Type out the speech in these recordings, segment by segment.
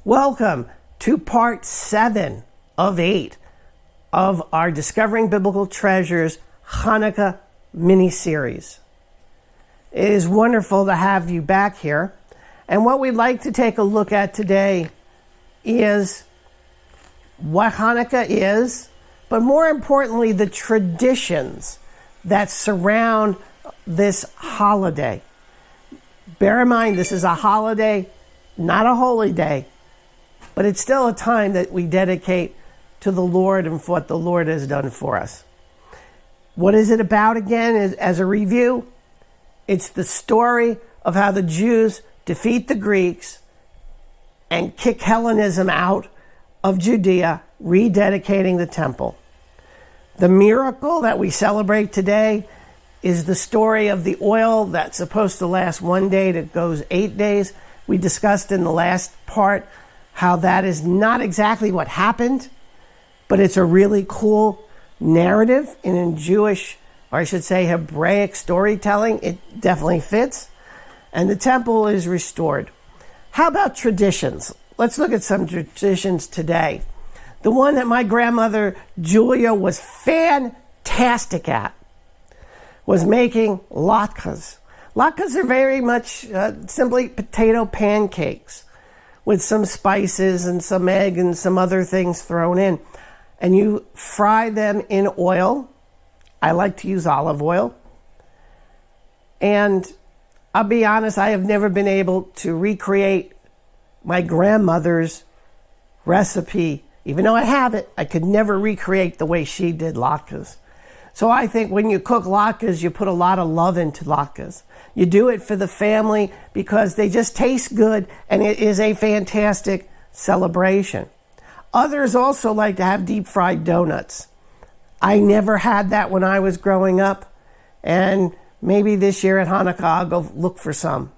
Welcome to part 7 of 8 of our Discovering Biblical Treasures Chanukah mini-series. It is wonderful to have you back here. And what we'd like to take a look at today is what Chanukah is, but more importantly, the traditions that surround this holiday. Bear in mind, this is a holiday, not a holy day, but it's still a time that we dedicate to the Lord and for what the Lord has done for us. What is it about again? As a review, it's the story of how the Jews defeat the Greeks and kick Hellenism out of Judea, rededicating the temple. The miracle that we celebrate today is the story of the oil that's supposed to last 1 day that goes 8 days. We discussed in the last part how that is not exactly what happened, but it's a really cool narrative. And in Jewish, or I should say Hebraic storytelling, it definitely fits. And the temple is restored. How about traditions? Let's look at some traditions today. The one that my grandmother Julia was fantastic at was making latkes. Latkes are very much simply potato pancakes with some spices and some egg and some other things thrown in. And you fry them in oil. I like to use olive oil. And I'll be honest, I have never been able to recreate my grandmother's recipe. Even though I have it, I could never recreate the way she did latkes. So I think when you cook latkes, you put a lot of love into latkes. You do it for the family because they just taste good and it is a fantastic celebration. Others also like to have deep fried donuts. I never had that when I was growing up, and maybe this year at Hanukkah I'll go look for some.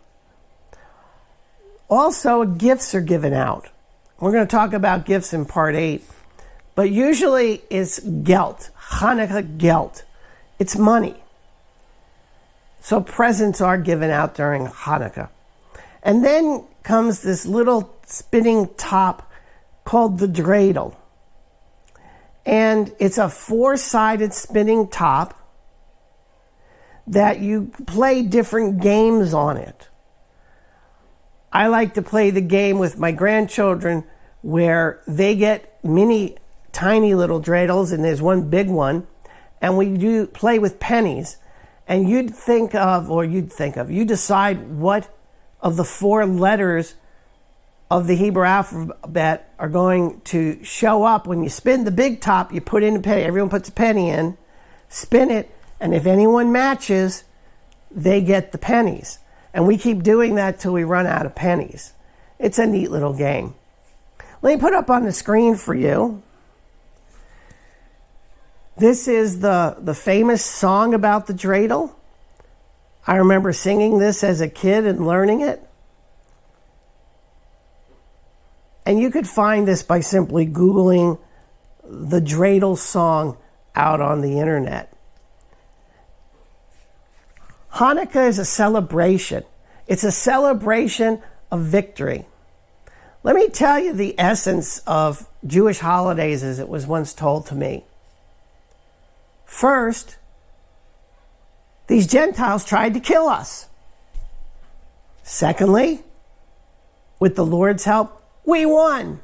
Also, gifts are given out. We're going to talk about gifts in part 8, but usually it's gelt, Hanukkah gelt. It's money. So presents are given out during Hanukkah. And then comes this little spinning top called the dreidel. And it's a 4-sided spinning top that you play different games on it. I like to play the game with my grandchildren where they get mini tiny little dreidels and there's one big one, and we do play with pennies. And you decide what of the 4 letters of the Hebrew alphabet are going to show up. When you spin the big top, you put in a penny. Everyone puts a penny in, spin it, and if anyone matches, they get the pennies. And we keep doing that till we run out of pennies. It's a neat little game. Let me put up on the screen for you. This is the famous song about the dreidel. I remember singing this as a kid and learning it. And you could find this by simply Googling the dreidel song out on the internet. Hanukkah is a celebration. It's a celebration of victory. Let me tell you the essence of Jewish holidays as it was once told to me. First, these Gentiles tried to kill us. Secondly, with the Lord's help, we won.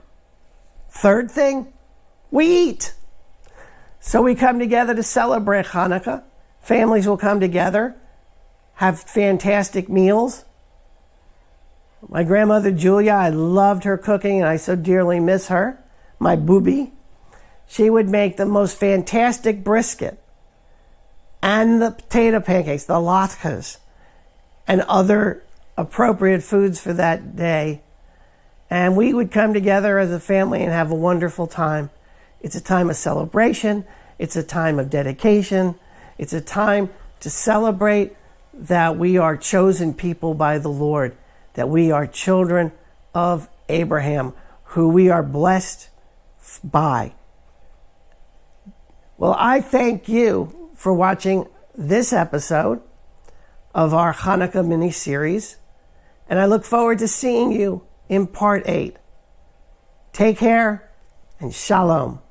Third thing, we eat. So we come together to celebrate Hanukkah. Families will come together, have fantastic meals. My grandmother Julia, I loved her cooking and I so dearly miss her. My boobie. She would make the most fantastic brisket and the potato pancakes, the latkes, and other appropriate foods for that day. And we would come together as a family and have a wonderful time. It's a time of celebration. It's a time of dedication. It's a time to celebrate that we are chosen people by the Lord, that we are children of Abraham, who we are blessed by. Well, I thank you for watching this episode of our Chanukah mini-series, and I look forward to seeing you in part 8. Take care and shalom.